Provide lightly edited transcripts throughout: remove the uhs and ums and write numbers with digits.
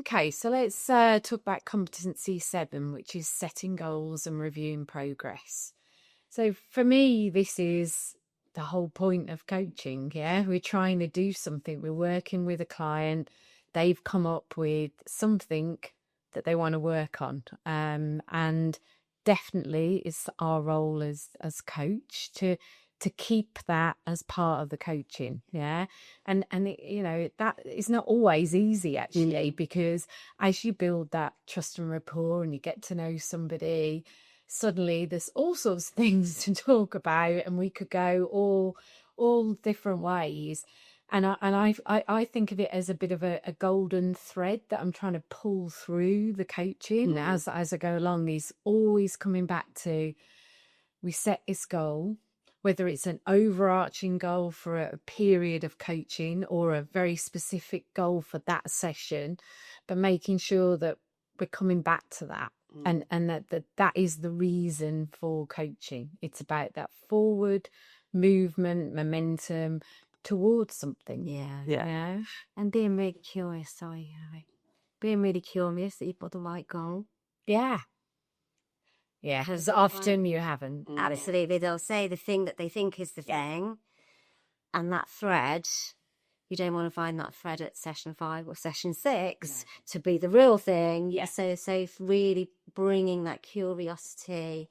Okay, so let's talk about competency 7, which is setting goals and reviewing progress. So for me, this is the whole point of coaching. Yeah, we're trying to do something. We're working with a client. They've come up with something that they want to work on, and definitely it's our role as coach to keep that as part of the coaching. Yeah, and it, that is not always easy actually, because as you build that trust and rapport and you get to know somebody, suddenly there's all sorts of things to talk about, and we could go all different ways. And I think of it as a bit of a golden thread that I'm trying to pull through the coaching as I go along. He's always coming back to, we set this goal, whether it's an overarching goal for a period of coaching or a very specific goal for that session, but making sure that we're coming back to that. And that is the reason for coaching. It's about that forward movement, momentum towards something. Yeah. And being really curious, being really curious that you've got the right goal. Yeah, because often you haven't. Absolutely. They'll say the thing that they think is the thing, and that thread, you don't want to find that thread at session 5 or session 6 to be the real thing. Yeah. So really bringing that curiosity.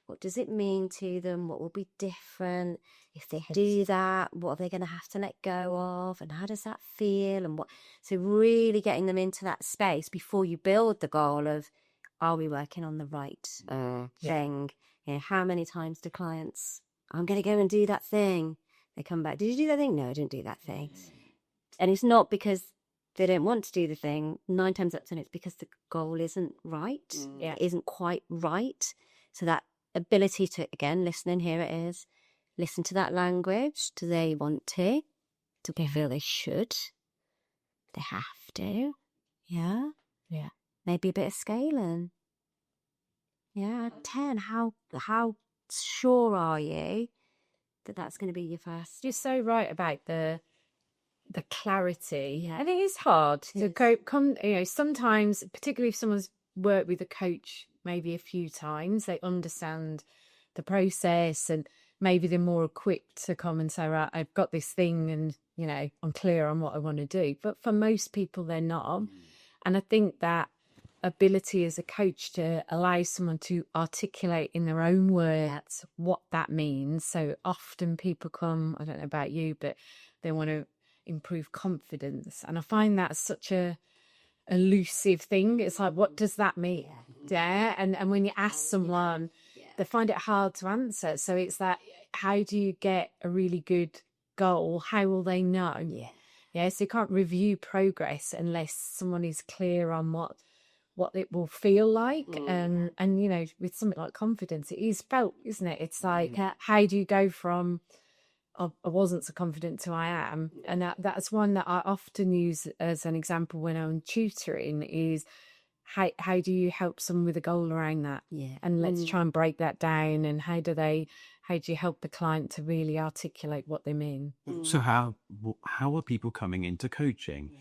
What does it mean to them? What will be different if they do that? What are they going to have to let go of? And how does that feel? And what? So really getting them into that space before you build the goal of, are we working on the right thing? You know, how many times do clients, I'm going to go and do that thing. They come back, did you do that thing? No, I didn't do that thing. And it's not because they don't want to do the thing. 9 times out of 10, it's because the goal isn't right. It isn't quite right. So that ability to, again, listening, here it is, listen to that language. Do they want to? Do they feel they should? They have to. Yeah. Maybe a bit of scaling. Yeah, 10. How sure are you that that's going to be your first? You're so right about the clarity, and it is hard to cope. Sometimes, particularly if someone's worked with a coach maybe a few times, they understand the process, and maybe they're more equipped to come and say, right, I've got this thing, and I'm clear on what I want to do. But for most people, they're not. And I think that ability as a coach to allow someone to articulate in their own words what that means. So often people come, I don't know about you, but they want to improve confidence, and I find that such a elusive thing. It's like, what does that mean? And when you ask someone, they find it hard to answer. So it's that, how do you get a really good goal? How will they know? So you can't review progress unless someone is clear on what it will feel like. And with something like confidence, it is felt, isn't it? It's like, how do you go from I wasn't so confident to I am? And that's one that I often use as an example when I'm tutoring, is how do you help someone with a goal around that? And let's try and break that down. And how do you help the client to really articulate what they mean? So how are people coming into coaching?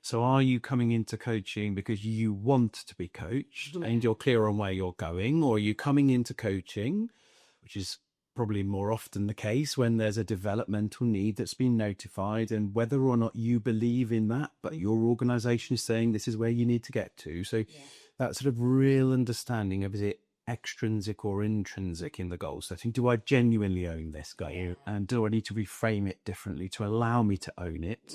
So are you coming into coaching because you want to be coached and you're clear on where you're going? Or are you coming into coaching, which is probably more often the case, when there's a developmental need that's been notified, and whether or not you believe in that, but your organization is saying this is where you need to get to. So that sort of real understanding of, is it extrinsic or intrinsic in the goal setting? Do I genuinely own this guy? And do I need to reframe it differently to allow me to own it?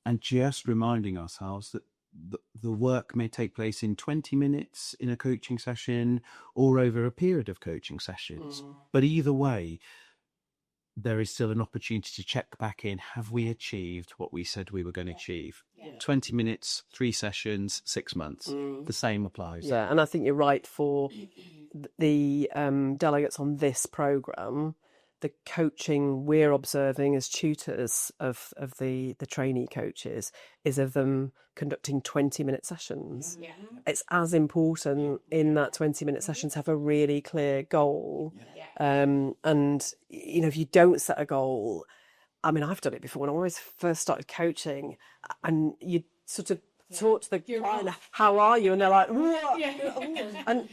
And just reminding ourselves that the work may take place in 20 minutes in a coaching session or over a period of coaching sessions. But either way, there is still an opportunity to check back in. Have we achieved what we said we were going to achieve? 20 minutes, 3 sessions, 6 months. The same applies. Yeah, and I think you're right for the delegates on this programme. The coaching we're observing as tutors of the trainee coaches is of them conducting 20-minute sessions. It's as important in that 20-minute session to have a really clear goal. And, if you don't set a goal, I mean, I've done it before when I first started coaching, and you sort of talk to the client, how are you? And they're like, what? And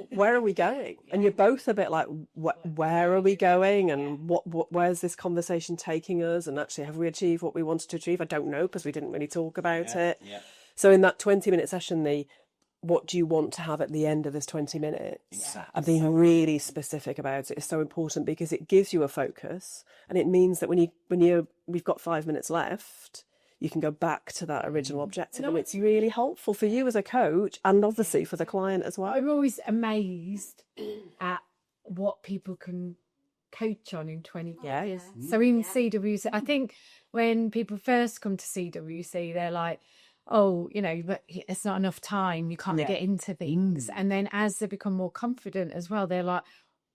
where are we going? And you're both a bit like, where are we going? And where's this conversation taking us? And actually, have we achieved what we wanted to achieve? I don't know, because we didn't really talk about it. Yeah. So in that 20-minute session, what do you want to have at the end of this 20 minutes? Exactly. And being really specific about it is so important, because it gives you a focus, and it means that we've got 5 minutes left, you can go back to that original objective, and it's really helpful for you as a coach, and obviously for the client as well. I'm always amazed at what people can coach on in 20 years. So in CWC, I think when people first come to CWC, they're like, oh, but it's not enough time, you can't get into things. And then as they become more confident as well, they're like,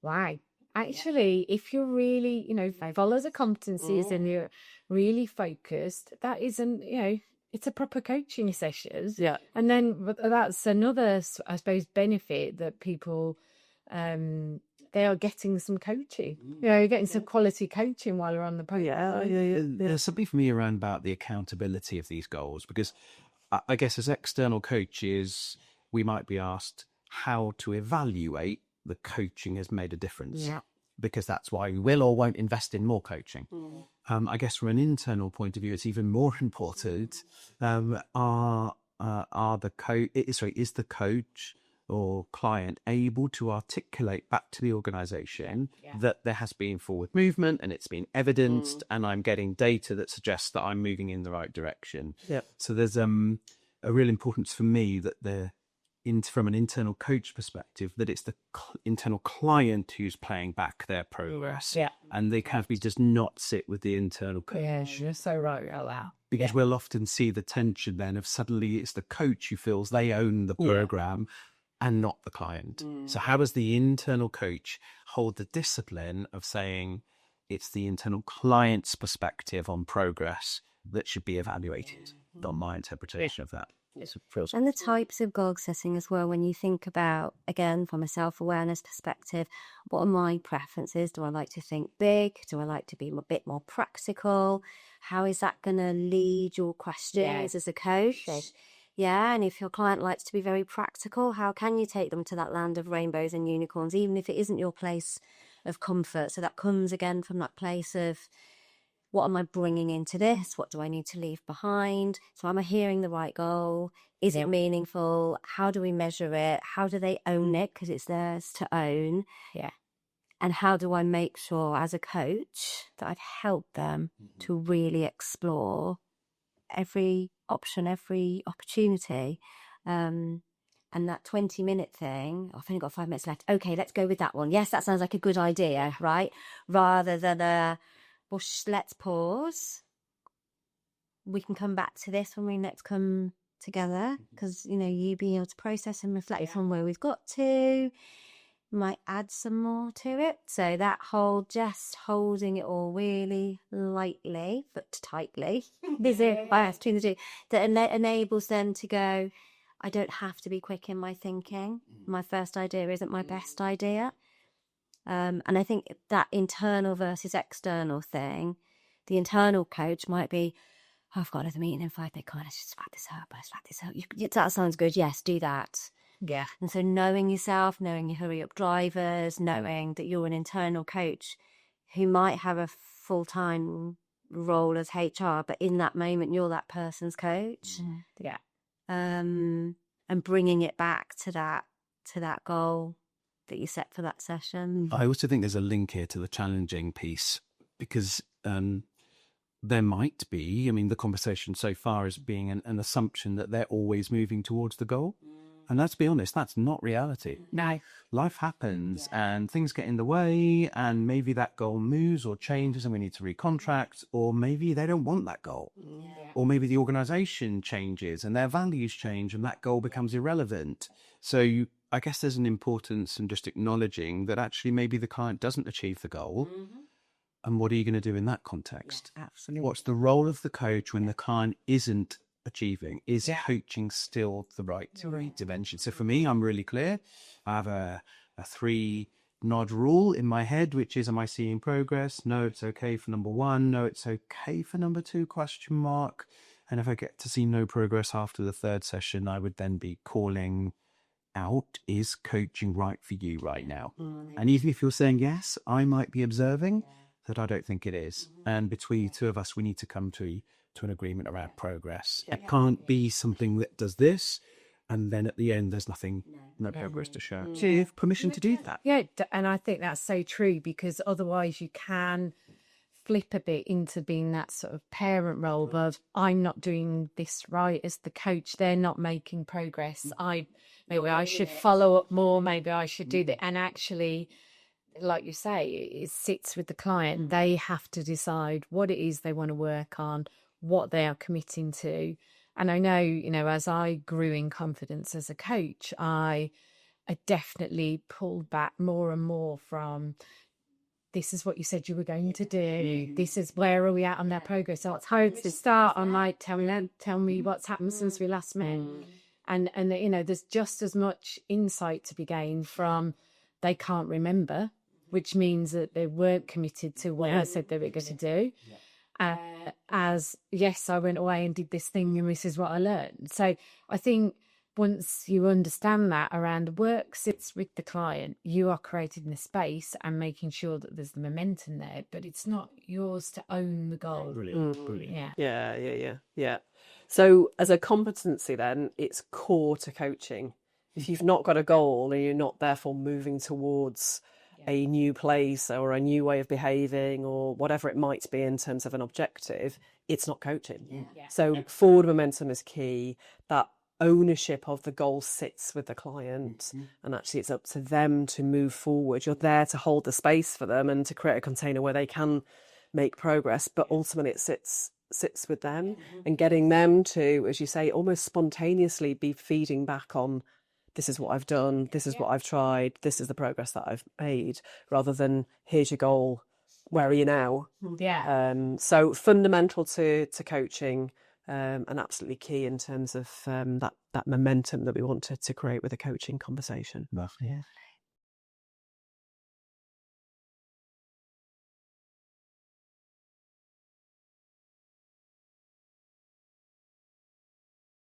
wow, actually, if you're really, follow the competencies and you're really focused, that isn't, it's a proper coaching session. Yeah. And then that's another, I suppose, benefit that people, they are getting some coaching, getting some quality coaching while they're on the program. Yeah. There's something for me around about the accountability of these goals, because I guess as external coaches, we might be asked how to evaluate the coaching has made a difference. Yeah. Because that's why we will or won't invest in more coaching. I guess from an internal point of view, it's even more important. Is the coach or client able to articulate back to the organization that there has been forward movement and it's been evidenced, and I'm getting data that suggests that I'm moving in the right direction? So there's a real importance for me that from an internal coach perspective, that it's the internal client who's playing back their progress. And they does not sit with the internal coach. Yes, you're so right about that. Because we'll often see the tension then of suddenly it's the coach who feels they own the program and not the client. So how does the internal coach hold the discipline of saying it's the internal client's perspective on progress that should be evaluated, not my interpretation of that? And the types of goal setting as well, when you think about, again, from a self-awareness perspective, what are my preferences? Do I like to think big? Do I like to be a bit more practical? How is that going to lead your questions as a coach? Yeah, and if your client likes to be very practical, how can you take them to that land of rainbows and unicorns, even if it isn't your place of comfort? So that comes again from that place of, what am I bringing into this? What do I need to leave behind? So am I hearing the right goal? Is it meaningful? How do we measure it? How do they own it? Because it's theirs to own. Yeah. And how do I make sure as a coach that I've helped them to really explore every option, every opportunity? And that 20-minute thing, I've only got 5 minutes left. Okay, let's go with that one. Yes, that sounds like a good idea, right? Rather than let's pause. We can come back to this when we next come together, because you being able to process and reflect on where we've got to might add some more to it. So that whole just holding it all really lightly but tightly, bias between the two, that enables them to go, I don't have to be quick in my thinking. My first idea isn't my best idea. And I think that internal versus external thing, the internal coach might be, I've got another meeting in 5 minutes, let's just wrap this up. That sounds good. Yes, do that. Yeah. And so knowing yourself, knowing your hurry up drivers, knowing that you're an internal coach who might have a full-time role as HR, but in that moment, you're that person's coach. Yeah. And bringing it back to that goal that you set for that session. I also think there's a link here to the challenging piece, because there might be, the conversation so far is being an assumption that they're always moving towards the goal. And let's be honest, that's not reality. No. Life happens and things get in the way, and maybe that goal moves or changes and we need to recontract, or maybe they don't want that goal. Or maybe the organization changes and their values change and that goal becomes irrelevant. So I guess there's an importance in just acknowledging that actually maybe the client doesn't achieve the goal. And what are you going to do in that context? Absolutely. What's the role of the coach when the client isn't achieving? Is coaching still the right dimension? So for me, I'm really clear. I have a 3-nod rule in my head, which is, am I seeing progress? No, it's okay for number 1. No, it's okay for number 2, ? And if I get to see no progress after the third session, I would then be calling out, is coaching right for you right now? And even if you're saying yes, I might be observing that I don't think it is. And between the two of us, we need to come to an agreement around progress. It can't be something that does this, and then at the end, there's no progress to show. So you have permission to do that. Yeah, and I think that's so true, because otherwise you can flip a bit into being that sort of parent role of, I'm not doing this right as the coach, they're not making progress, maybe I should follow up more, maybe I should do that. And actually, like you say, it sits with the client. They have to decide what it is they want to work on, what they are committing to. And I know, as I grew in confidence as a coach, I definitely pulled back more and more from, this is what you said you were going to do. This is, where are we at on their progress? So it's hard to start on, like, tell me what's happened since we last met. And there's just as much insight to be gained from, they can't remember, which means that they weren't committed to what I said they were going to do. As, yes, I went away and did this thing and this is what I learned. So I think once you understand that around the work sits with the client, you are creating the space and making sure that there's the momentum there, but it's not yours to own the goal. Brilliant. Yeah. So as a competency then, it's core to coaching. If you've not got a goal and you're not therefore moving towards a new place or a new way of behaving or whatever it might be in terms of an objective, it's not coaching. So forward momentum is key. That ownership of the goal sits with the client, and actually it's up to them to move forward. You're there to hold the space for them and to create a container where they can make progress, but ultimately it sits with them, and getting them to, as you say, almost spontaneously be feeding back on, this is what I've done, this is what I've tried, this is the progress that I've made, rather than, here's your goal, where are you now? So fundamental to coaching, and absolutely key in terms of that momentum that we want to create with a coaching conversation. Lovely.